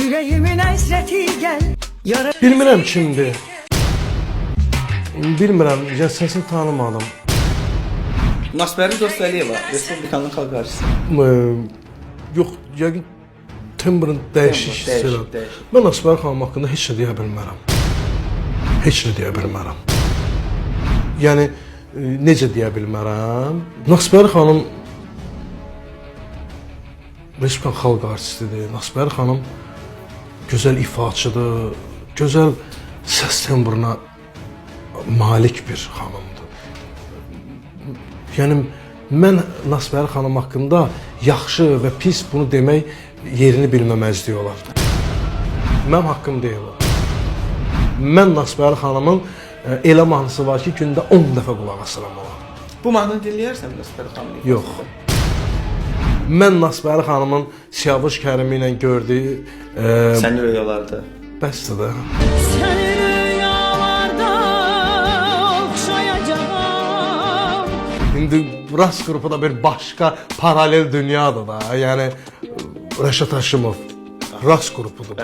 Yüreğimin hasreti gel. Yara... Bilmirəm kimdir. Bilmirəm, ya səsini tanımadım. Nasbəri Dostəliyeva, Respublikanın xalq artisti. Yox, yəqin timbrın dəyişik hissələr. Mən Nasbəri xanım haqqında heç nə deyə bilmərəm. Heç nə deyə bilmərəm. Yəni, necə deyə bilmərəm? Nasbəri xanım Respublikan xalq artistidir. Nasbəri xanım gözəl ifaçıdır, gözəl səs tembruna malik bir xanımdır. Yəni, mən Nasbəri xanım haqqında yaxşı və pis bunu demək yerini bilməməzlik olar. Mənim haqqım deyil o. Mən Nasbəri xanımın elə mahnısı var ki, gündə 10 dəfə qulaq asıram ona. Bu mahnını dinləyərsən Nasbəri xanımın? Yox. Mən Nasbəri xanımın Siyavuş Kərimi ilə gördüyü... Səni rüyalarda. Bəsdir də. Səni rüyalarda oxşayacağam. İndi Rast qrupu da bir başqa paralel dünyadır da. Yəni, Rəşad Həşimov Rast qrupudur.